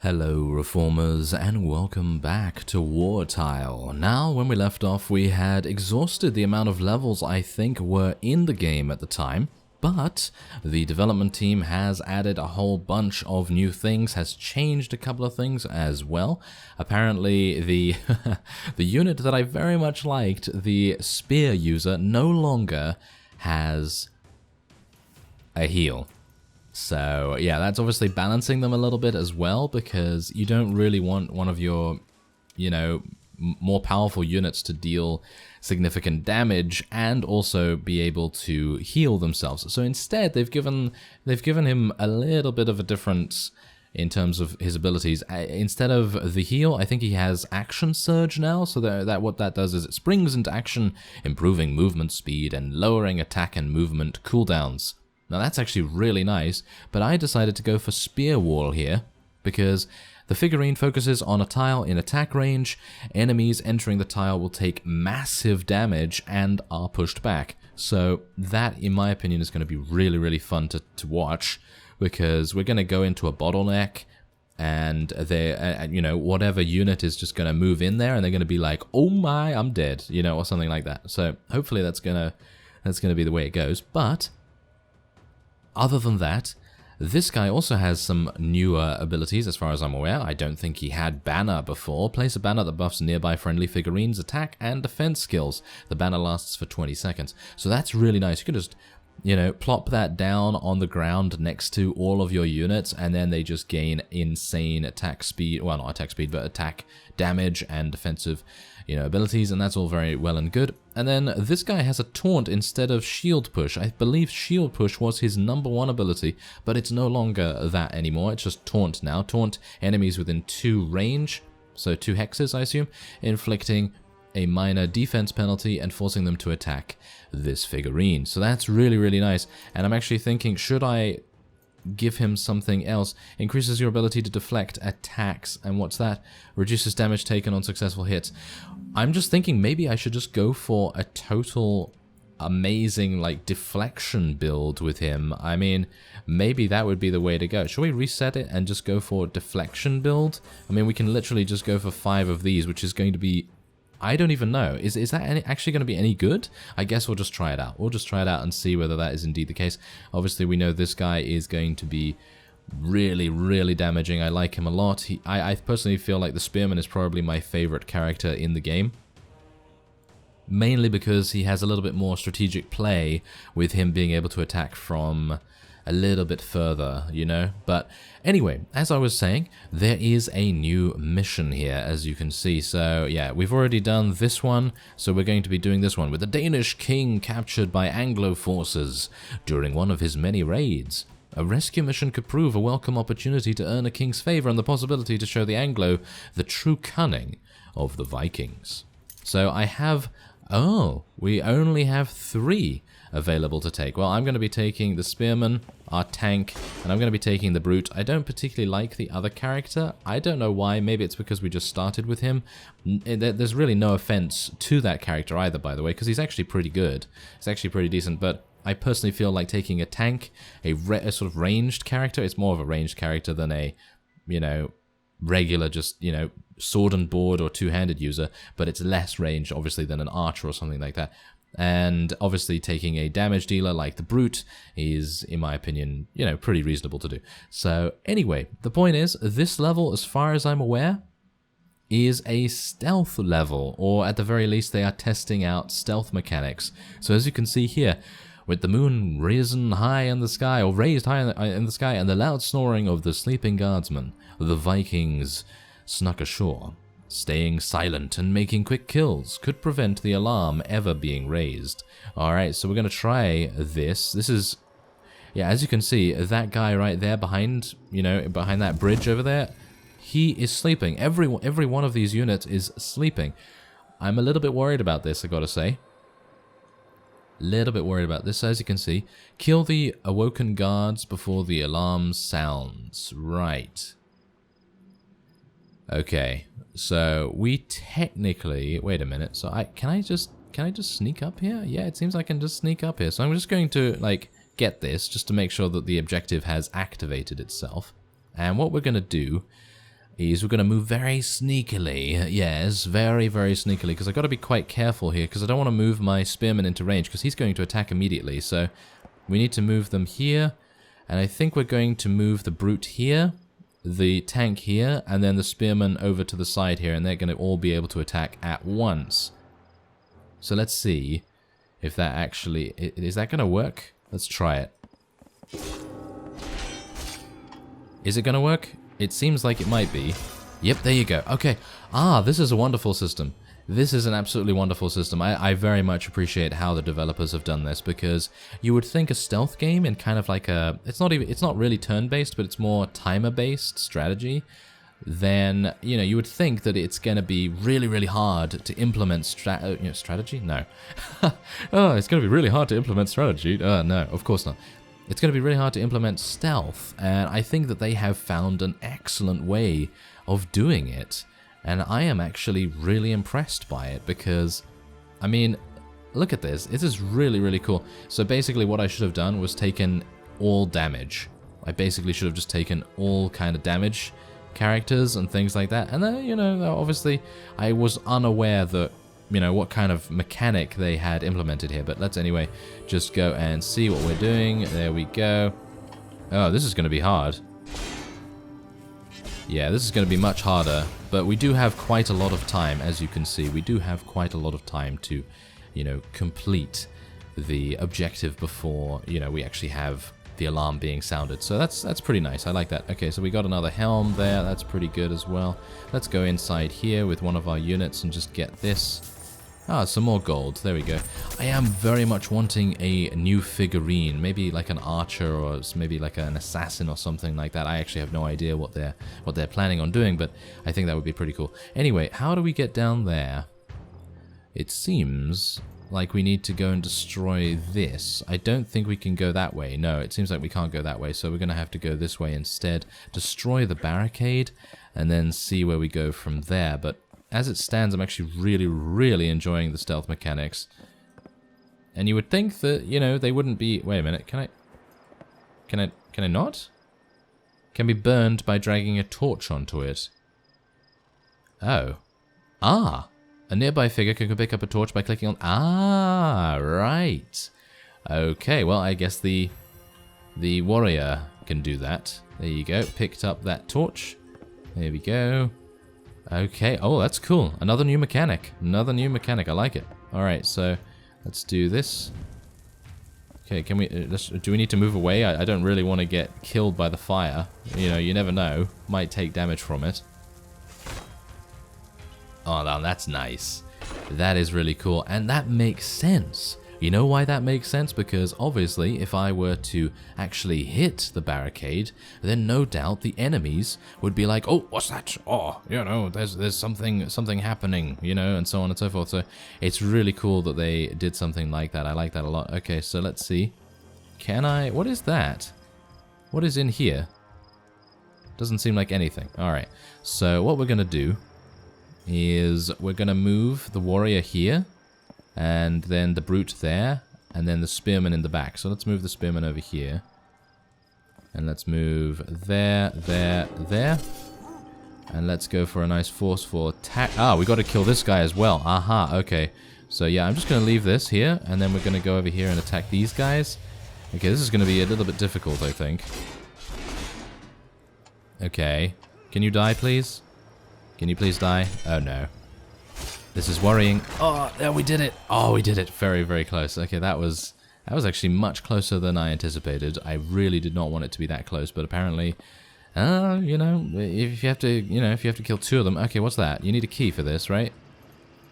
Hello Reformers, and welcome back to WARTILE. Now, when we left off, we had exhausted the amount of levels I think were in the game at the time, but the development team has added a whole bunch of new things, has changed a couple of things as well. Apparently, the the unit that I very much liked, the spear user, no longer has a heal. So yeah, that's obviously balancing them a little bit as well, because you don't really want one of your, more powerful units to deal significant damage and also be able to heal themselves. So instead, they've given him a little bit of a difference in terms of his abilities. Instead of the heal, I think he has action surge now. So that what that does is it springs into action, improving movement speed and lowering attack and movement cooldowns. Now that's actually really nice, but I decided to go for Spear Wall here, because the figurine focuses on a tile in attack range. Enemies entering the tile will take massive damage and are pushed back. So that, in my opinion, is going to be really, really fun to watch, because we're going to go into a bottleneck, and whatever unit is just going to move in there, and they're going to be like, oh my, I'm dead, or something like that. So hopefully that's going to be the way it goes, but other than that, this guy also has some newer abilities as far as I'm aware. I don't think he had banner before. Place a banner that buffs nearby friendly figurines' attack and defense skills. The banner lasts for 20 seconds. So that's really nice. You can just, plop that down on the ground next to all of your units, and then they just gain insane attack speed. Well, not attack speed, but attack damage and defensive, abilities, and that's all very well and good. And then this guy has a taunt instead of shield push. I believe shield push was his #1 ability, but it's no longer that anymore. It's just taunt now. Taunt enemies within 2 range, so 2 hexes, I assume, inflicting a minor defense penalty and forcing them to attack this figurine. So that's really, really nice. And I'm actually thinking, should I give him something else? Increases your ability to deflect attacks, and what's that? Reduces damage taken on successful hits. I'm just thinking maybe I should just go for a total amazing deflection build with him. I mean, maybe that would be the way to go. Should we reset it and just go for deflection build? I mean, we can literally just go for 5 of these, which is going to be, I don't even know. Is that actually going to be any good? I guess we'll just try it out. We'll just try it out and see whether that is indeed the case. Obviously, we know this guy is going to be really, really damaging. I like him a lot. I personally feel like the Spearman is probably my favorite character in the game, mainly because he has a little bit more strategic play with him being able to attack from a little bit further, But anyway, as I was saying, there is a new mission here, as you can see. So yeah, we've already done this one, so we're going to be doing this one with the Danish king captured by Anglo forces during one of his many raids. A rescue mission could prove a welcome opportunity to earn a king's favor and the possibility to show the Anglo the true cunning of the Vikings. So I have, we only have 3 available to take. Well, I'm going to be taking the Spearman, our tank, and I'm going to be taking the Brute. I don't particularly like the other character. I don't know why. Maybe it's because we just started with him. There's really no offense to that character either, by the way, because he's actually pretty good. He's actually pretty decent, but I personally feel like taking a tank, a sort of ranged character. It's more of a ranged character than a, regular just, sword and board or two-handed user, but it's less range, obviously, than an archer or something like that. And obviously taking a damage dealer like the Brute is, in my opinion, pretty reasonable to do. So anyway, the point is, this level, as far as I'm aware, is a stealth level, or at the very least they are testing out stealth mechanics. So as you can see here, with the moon risen high in the sky, or raised high in the sky, and the loud snoring of the sleeping guardsmen, the Vikings snuck ashore. Staying silent and making quick kills could prevent the alarm ever being raised. Alright, so we're going to try this. This is, yeah, as you can see, that guy right there behind, behind that bridge over there, he is sleeping. Every one of these units is sleeping. I'm a little bit worried about this, I gotta say. Little bit worried about this, as you can see. Kill the awoken guards before the alarm sounds. Right. Okay, so we technically, wait a minute, so can I just sneak up here? Yeah, it seems I can just sneak up here. So I'm just going to, get this, just to make sure that the objective has activated itself. And what we're going to do is we're going to move very sneakily. Yes, very, very sneakily, because I've got to be quite careful here, because I don't want to move my spearman into range, because he's going to attack immediately. So we need to move them here, and I think we're going to move the brute here, the tank here, and then the spearman over to the side here, and they're going to all be able to attack at once. So let's see if that actually... Is that going to work? Let's try it. Is it going to work? It seems like it might be. Yep, there you go. Okay. Ah, this is a wonderful system. This is an absolutely wonderful system. I very much appreciate how the developers have done this, because you would think a stealth game in kind of like a... It's not really turn-based, but it's more timer-based strategy. Then, you know, you would think that it's going to be really, really hard to implement strategy? No. Oh, it's going to be really hard to implement strategy. No, of course not. It's going to be really hard to implement stealth, and I think that they have found an excellent way of doing it. And I am actually really impressed by it, because, I mean, look at this. This is really, really cool. So basically what I should have done was taken all damage. I basically should have just taken all kind of damage characters and things like that. And then, you know, obviously I was unaware that, you know, what kind of mechanic they had implemented here. But let's anyway just go and see what we're doing. There we go. Oh, this is going to be hard. Yeah, this is going to be much harder. But we do have quite a lot of time, as you can see. We do have quite a lot of time to, you know, complete the objective before, you know, we actually have the alarm being sounded. So that's pretty nice. I like that. Okay, so we got another helm there. That's pretty good as well. Let's go inside here with one of our units and just get this. Ah, some more gold. There we go. I am very much wanting a new figurine. Maybe like an archer, or maybe like an assassin or something like that. I actually have no idea what they're planning on doing, but I think that would be pretty cool. Anyway, how do we get down there? It seems like we need to go and destroy this. I don't think we can go that way. No, it seems like we can't go that way, so we're going to have to go this way instead. Destroy the barricade, and then see where we go from there. But as it stands, I'm actually really, really enjoying the stealth mechanics. And you would think that, you know, they wouldn't be... Wait a minute, can I not? Can be burned by dragging a torch onto it. Oh. Ah! A nearby figure can pick up a torch by clicking on... Ah, right. Okay, well, I guess the warrior can do that. There you go, picked up that torch. There we go. Okay, oh, that's cool. Another new mechanic. Another new mechanic, I like it. Alright, so let's do this. Okay, can we... do we need to move away? I don't really want to get killed by the fire. You know, you never know. Might take damage from it. Oh, now that's nice. That is really cool, and that makes sense. You know why that makes sense? Because obviously, if I were to actually hit the barricade, then no doubt the enemies would be like, "Oh, what's that? Oh, you know, there's something happening," you know, and so on and so forth. So it's really cool that they did something like that. I like that a lot. Okay, so let's see. Can I? What is that? What is in here? Doesn't seem like anything. All right. So what we're gonna do is we're gonna move the warrior here, and then the brute there, and then the spearman in the back. So let's move the spearman over here. And let's move there, there, there. And let's go for a nice forceful attack. Ah, we got to kill this guy as well. Aha, okay. So yeah, I'm just going to leave this here, and then we're going to go over here and attack these guys. Okay, this is going to be a little bit difficult, I think. Okay. Can you die, please? Can you please die? Oh, no. This is worrying. Oh, yeah, we did it. Oh, we did it. Very, very close. Okay, that was actually much closer than I anticipated. I really did not want it to be that close, but apparently, you know, if you have to kill two of them. Okay, what's that? You need a key for this, right?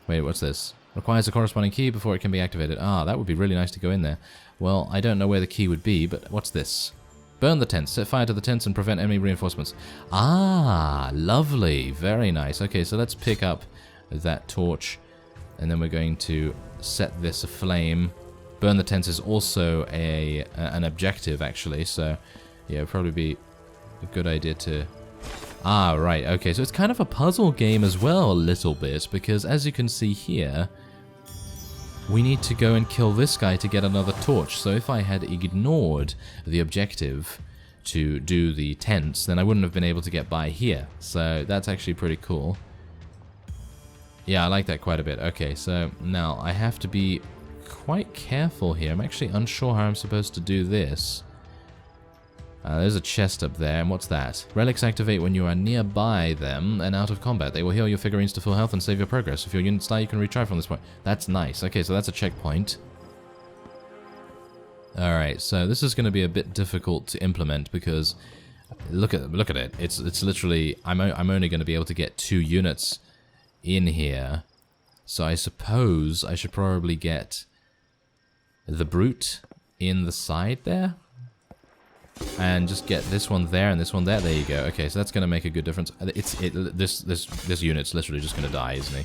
Wait, what's this? Requires a corresponding key before it can be activated. Ah, that would be really nice to go in there. Well, I don't know where the key would be, but what's this? Burn the tents. Set fire to the tents and prevent enemy reinforcements. Ah, lovely. Very nice. Okay, so let's pick up that torch, and then we're going to set this aflame. Burn the tents is also an objective, actually, so yeah, it'd probably be a good idea to... Ah, right, okay, so it's kind of a puzzle game as well, a little bit, because as you can see here, we need to go and kill this guy to get another torch. So if I had ignored the objective to do the tents, then I wouldn't have been able to get by here. So that's actually pretty cool. Yeah, I like that quite a bit. Okay, so now I have to be quite careful here. I'm actually unsure how I'm supposed to do this. There's a chest up there, and what's that? Relics activate when you are nearby them and out of combat. They will heal your figurines to full health and save your progress. If your units die, you can retry from this point. That's nice. Okay, so that's a checkpoint. Alright, so this is going to be a bit difficult to implement because look at it. It's literally I'm only going to be able to get 2 units in here. So I suppose I should probably get the brute in the side there. And just get this one there and this one there. There you go. Okay, so that's going to make a good difference. This unit's literally just going to die, isn't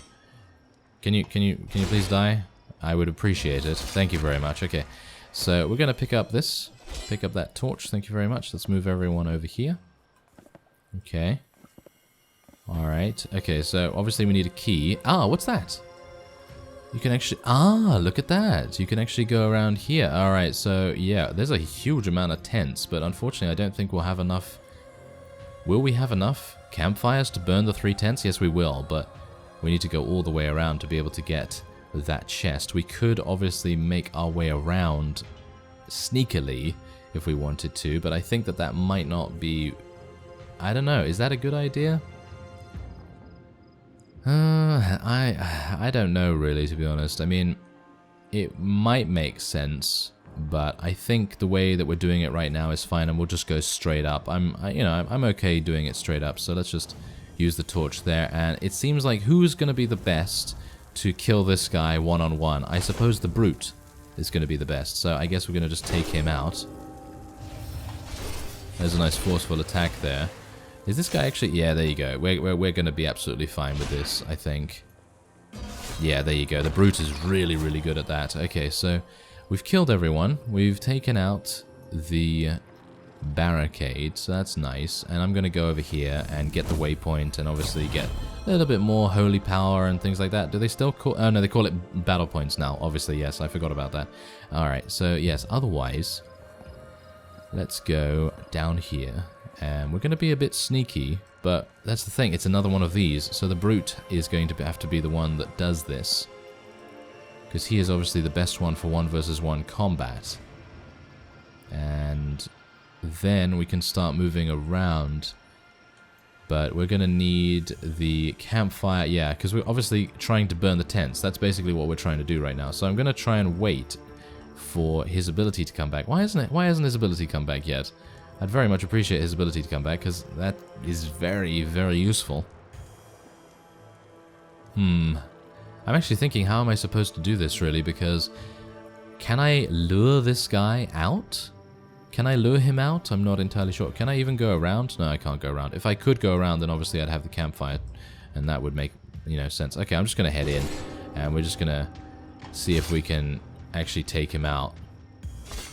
he? Can you please die? I would appreciate it. Thank you very much. Okay, so we're going to pick up that torch. Thank you very much. Let's move everyone over here. Okay. All right. Okay, so obviously we need a key. Ah, what's that? You can actually... Ah, look at that. You can actually go around here. Alright, so yeah, there's a huge amount of tents, but unfortunately I don't think we'll have enough... Will we have enough campfires to burn the 3 tents? Yes, we will, but we need to go all the way around to be able to get that chest. We could obviously make our way around sneakily if we wanted to, but I think that might not be... I don't know. Is that a good idea? I don't know really, to be honest. I mean, it might make sense, but I think the way that we're doing it right now is fine, and we'll just go straight up. I'm okay doing it straight up. So let's just use the torch there, and it seems like who's going to be the best to kill this guy one-on-one? I suppose the brute is going to be the best. So I guess we're going to just take him out. There's a nice forceful attack there. Is this guy actually... Yeah, there you go. We're going to be absolutely fine with this, I think. Yeah, there you go. The brute is really, really good at that. Okay, so we've killed everyone. We've taken out the barricade, so that's nice. And I'm going to go over here and get the waypoint and obviously get a little bit more holy power and things like that. Do they still call... Oh, no, they call it battle points now. Obviously, yes, I forgot about that. Alright, so yes, otherwise, let's go down here. And we're going to be a bit sneaky, but that's the thing, it's another one of these, so the brute is going to have to be the one that does this. Because he is obviously the best one for 1 versus 1 combat. And then we can start moving around. But we're going to need the campfire, yeah, because we're obviously trying to burn the tents. That's basically what we're trying to do right now. So I'm going to try and wait for his ability to come back. Why hasn't his ability come back yet? I'd very much appreciate his ability to come back, because that is very, very useful. I'm actually thinking, how am I supposed to do this, really? Because can I lure this guy out? Can I lure him out? I'm not entirely sure. Can I even go around? No, I can't go around. If I could go around, then obviously I'd have the campfire, and that would make, sense. Okay, I'm just going to head in, and we're just going to see if we can actually take him out.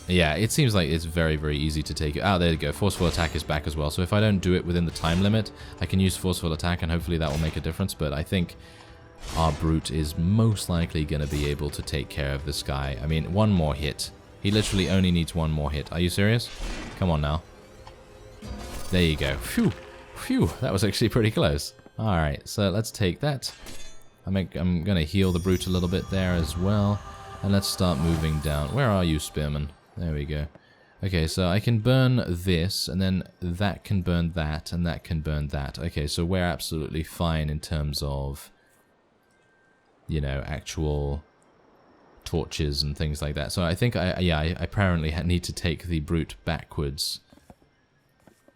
Yeah, it seems like it's very, very easy to take it. Ah, there you go. Forceful attack is back as well. So if I don't do it within the time limit, I can use forceful attack, and hopefully that will make a difference. But I think our brute is most likely going to be able to take care of this guy. I mean, 1 more hit. He literally only needs 1 more hit. Are you serious? Come on now. There you go. Phew. Phew. That was actually pretty close. Alright, so let's take that. I'm going to heal the brute a little bit there as well. And let's start moving down. Where are you, Spearman? There we go. Okay, so I can burn this, and then that can burn that, and that can burn that. Okay, so we're absolutely fine in terms of, actual torches and things like that. So I think, I apparently need to take the brute backwards.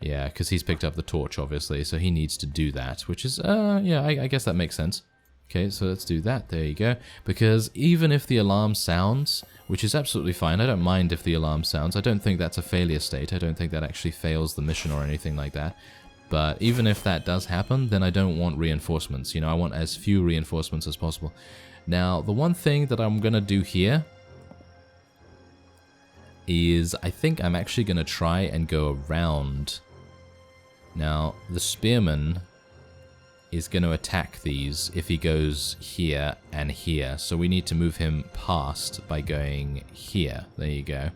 Yeah, because he's picked up the torch, obviously, so he needs to do that, which is, I guess that makes sense. Okay, so let's do that. There you go. Because even if the alarm sounds, which is absolutely fine, I don't mind if the alarm sounds. I don't think that's a failure state. I don't think that actually fails the mission or anything like that. But even if that does happen, then I don't want reinforcements. I want as few reinforcements as possible. Now, the one thing that I'm going to do here is I think I'm actually going to try and go around. Now, the spearman is going to attack these if he goes here and here. So we need to move him past by going here. There you go.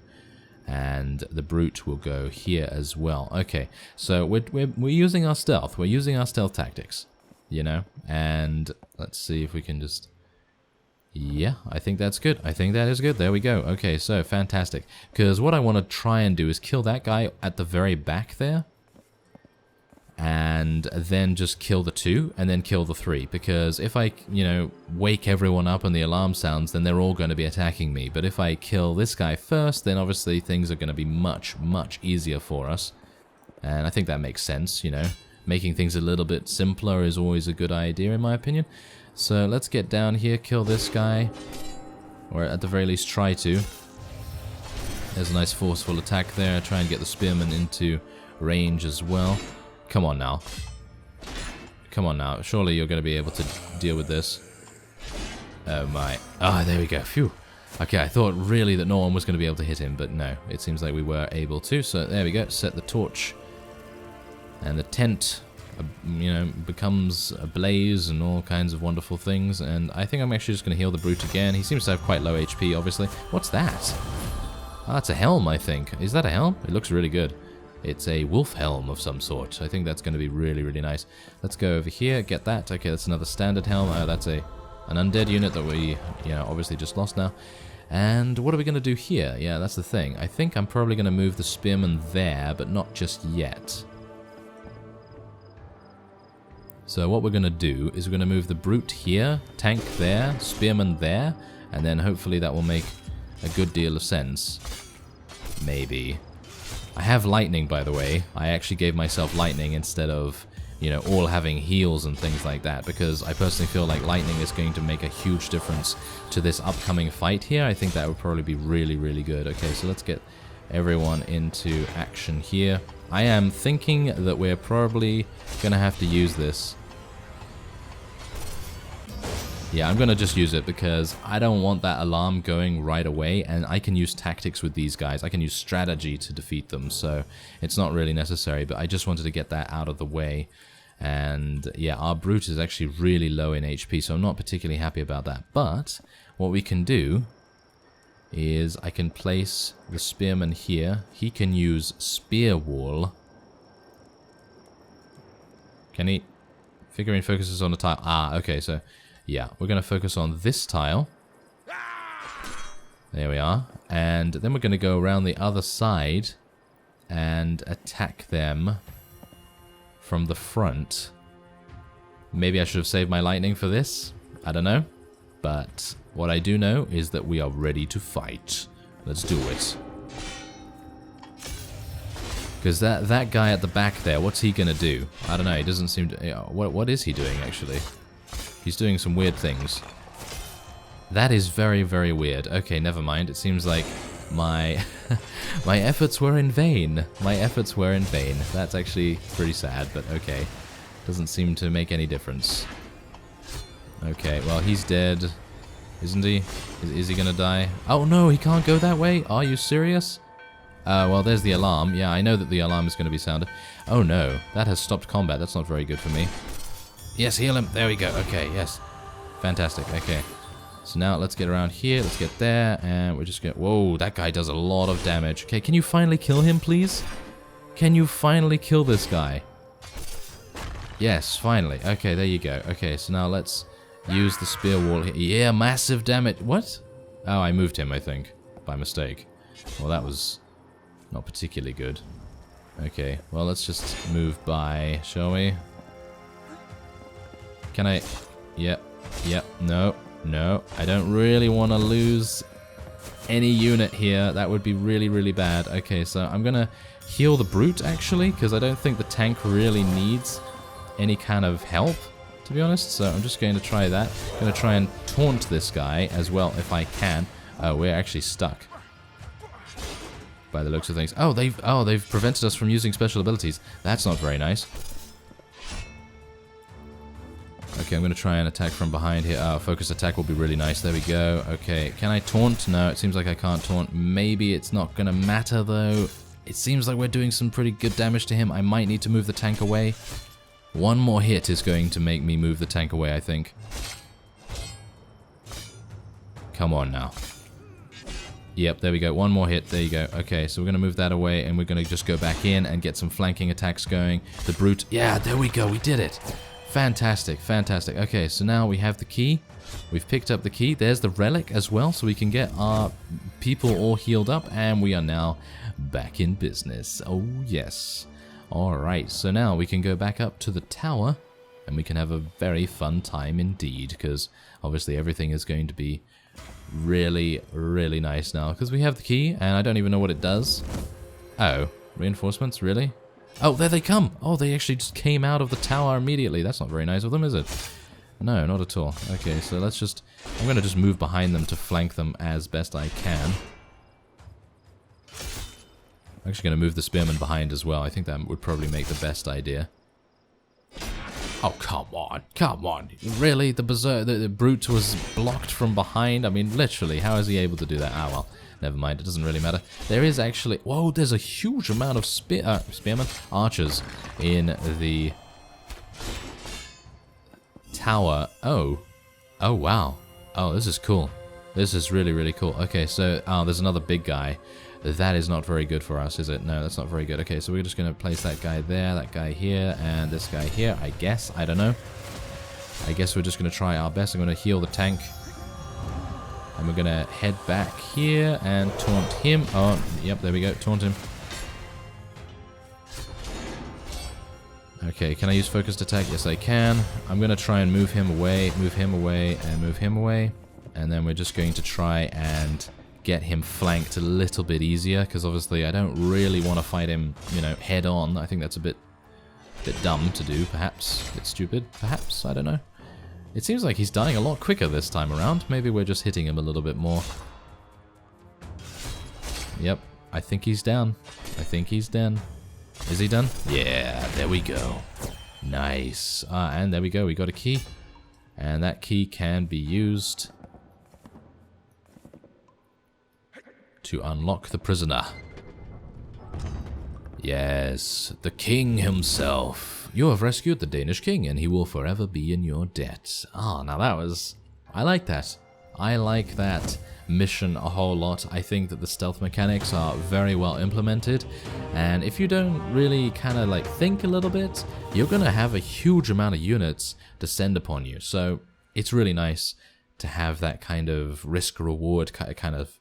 And the brute will go here as well. Okay, so we're using our stealth. We're using our stealth tactics, you know. And let's see if we can just... Yeah, I think that's good. I think that is good. There we go. Okay, so fantastic. Because what I want to try and do is kill that guy at the very back there. And then just kill the 2, and then kill the 3. Because if I, you know, wake everyone up and the alarm sounds, then they're all going to be attacking me. But if I kill this guy first, then obviously things are going to be much, much easier for us. And I think that makes sense, you know. Making things a little bit simpler is always a good idea, in my opinion. So let's get down here, kill this guy. Or at the very least try to. There's a nice forceful attack there. Try and get the spearman into range as well. Come on now. Come on now. Surely you're going to be able to deal with this. Oh my. Ah, there we go. Phew. Okay, I thought really that no one was going to be able to hit him, but no. It seems like we were able to. So there we go. Set the torch. And the tent, you know, becomes ablaze and all kinds of wonderful things. And I think I'm actually just going to heal the brute again. He seems to have quite low HP, obviously. What's that? Oh, that's a helm, I think. Is that a helm? It looks really good. It's a wolf helm of some sort. I think that's going to be really, really nice. Let's go over here, get that. Okay, that's another standard helm. Oh, that's an undead unit that we, you know, obviously just lost now. And what are we going to do here? Yeah, that's the thing. I think I'm probably going to move the spearman there, but not just yet. So what we're going to do is we're going to move the brute here, tank there, spearman there, and then hopefully that will make a good deal of sense. Maybe. I have lightning, by the way. I actually gave myself lightning instead of, you know, all having heals and things like that, because I personally feel like lightning is going to make a huge difference to this upcoming fight here. I think that would probably be really, really good. Okay, so let's get everyone into action here. I am thinking that we're probably going to have to use this. Yeah, I'm going to just use it because I don't want that alarm going right away, and I can use tactics with these guys. I can use strategy to defeat them, so it's not really necessary, but I just wanted to get that out of the way. And yeah, our brute is actually really low in HP, so I'm not particularly happy about that. But what we can do is I can place the spearman here. He can use spear wall. Can he? Figurine focuses on the tile. Ah, okay, so... yeah, we're going to focus on this tile. There we are. And then we're going to go around the other side and attack them from the front. Maybe I should have saved my lightning for this. I don't know. But what I do know is that we are ready to fight. Let's do it. Because that guy at the back there, what's he going to do? I don't know. He doesn't seem to... what is he doing, actually? He's doing some weird things. That is very, very weird. Okay, never mind. It seems like my my efforts were in vain. My efforts were in vain. That's actually pretty sad, but okay. Doesn't seem to make any difference. Okay, well, he's dead. Isn't he? Is he gonna die? Oh no, he can't go that way? Are you serious? Well, there's the alarm. Yeah, I know that the alarm is going to be sounded. Oh no, that has stopped combat. That's not very good for me. Yes, heal him. There we go. Okay, yes. Fantastic. Okay. So now let's get around here. Let's get there. And we're just going to... whoa, that guy does a lot of damage. Okay, can you finally kill him, please? Can you finally kill this guy? Yes, finally. Okay, there you go. Okay, so now let's use the spear wall here. Yeah, massive damage. What? Oh, I moved him, I think. By mistake. Well, that was not particularly good. Okay, well, let's just move by, shall we? Can I... yep, no, I don't really want to lose any unit here. That would be really, really bad. Okay, so I'm going to heal the brute, actually, because I don't think the tank really needs any kind of help, to be honest. So I'm just going to try that. I'm going to try and taunt this guy as well, if I can. Oh, we're actually stuck. By the looks of things. Oh, they've prevented us from using special abilities. That's not very nice. Okay, I'm going to try and attack from behind here. Oh, focus attack will be really nice. There we go. Okay, can I taunt? No, it seems like I can't taunt. Maybe it's not going to matter, though. It seems like we're doing some pretty good damage to him. I might need to move the tank away. One more hit is going to make me move the tank away, I think. Come on now. Yep, there we go. One more hit. There you go. Okay, so we're going to move that away, and we're going to just go back in and get some flanking attacks going. The brute. Yeah, there we go. We did it. Fantastic, fantastic. Okay, so now we have the key. We've picked up the key. There's the relic as well, so we can get our people all healed up, and we are now back in business. Oh, yes. Alright, so now we can go back up to the tower, and we can have a very fun time indeed, because obviously everything is going to be really, really nice now, because we have the key, and I don't even know what it does. Oh, reinforcements? Really? Oh, there they come! Oh, they actually just came out of the tower immediately. That's not very nice of them, is it? No, not at all. Okay, so let's just... I'm going to just move behind them to flank them as best I can. I'm actually going to move the spearmen behind as well. I think that would probably make the best idea. Oh, come on. Come on. Really? The brute was blocked from behind? I mean, literally, how is he able to do that? Ah, well, never mind. It doesn't really matter. There is actually... Whoa, there's a huge amount of spearmen? Archers in the tower. Oh. Oh, wow. Oh, this is cool. This is really, really cool. Okay, so... Oh, there's another big guy. That is not very good for us, is it? No, that's not very good. Okay, so we're just going to place that guy there, that guy here, and this guy here, I guess. I don't know. I guess we're just going to try our best. I'm going to heal the tank. And we're going to head back here and taunt him. Oh, yep, there we go. Taunt him. Okay, can I use focused attack? Yes, I can. I'm going to try and move him away, and move him away. And then we're just going to try and get him flanked a little bit easier, because obviously I don't really want to fight him, you know, head on. I think that's a bit dumb to do, perhaps. A bit stupid, perhaps. I don't know. It seems like he's dying a lot quicker this time around. Maybe we're just hitting him a little bit more. Yep, I think he's down. I think he's done. Is he done? Yeah, there we go. Nice. And there we go. We got a key. And that key can be used to unlock the prisoner. Yes, the king himself. You have rescued the Danish king, and he will forever be in your debt. Ah, now that was... I like that. I like that mission a whole lot. I think that the stealth mechanics are very well implemented, and if you don't really kind of like think a little bit, you're going to have a huge amount of units descend upon you. So it's really nice to have that kind of risk-reward kind of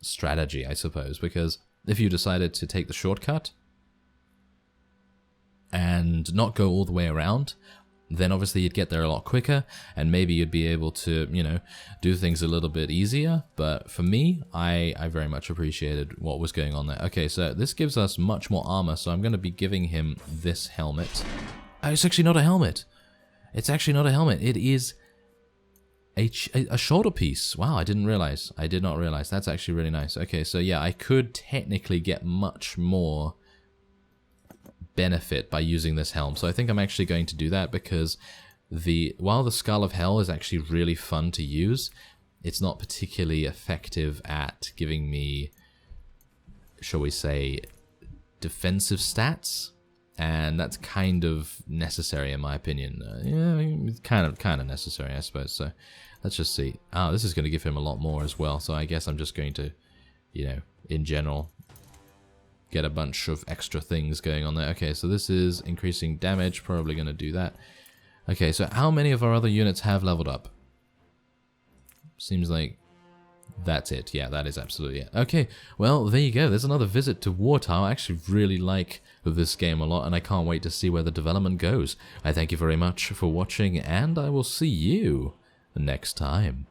strategy, I suppose, because if you decided to take the shortcut and not go all the way around, then obviously you'd get there a lot quicker, and maybe you'd be able to, you know, do things a little bit easier. But for me, I very much appreciated what was going on there. Okay, so this gives us much more armor, so I'm going to be giving him this helmet. Oh, it's actually not a helmet. It's actually not a helmet. It is a shoulder piece. Wow, I didn't realize. I did not realize. That's actually really nice. Okay, so yeah, I could technically get much more benefit by using this helm. So I think I'm actually going to do that, because while the Skull of Hell is actually really fun to use, it's not particularly effective at giving me, shall we say, defensive stats. And that's kind of necessary in my opinion. Yeah, it's kind of necessary, I suppose. So let's just see. Oh, this is going to give him a lot more as well. So I guess I'm just going to, you know, in general, get a bunch of extra things going on there. Okay, so this is increasing damage. Probably going to do that. Okay, so how many of our other units have leveled up? Seems like that's it. Yeah, that is absolutely it. Okay, well, there you go. There's another visit to WARTILE. I actually really like this game a lot, and I can't wait to see where the development goes. I thank you very much for watching, and I will see you next time.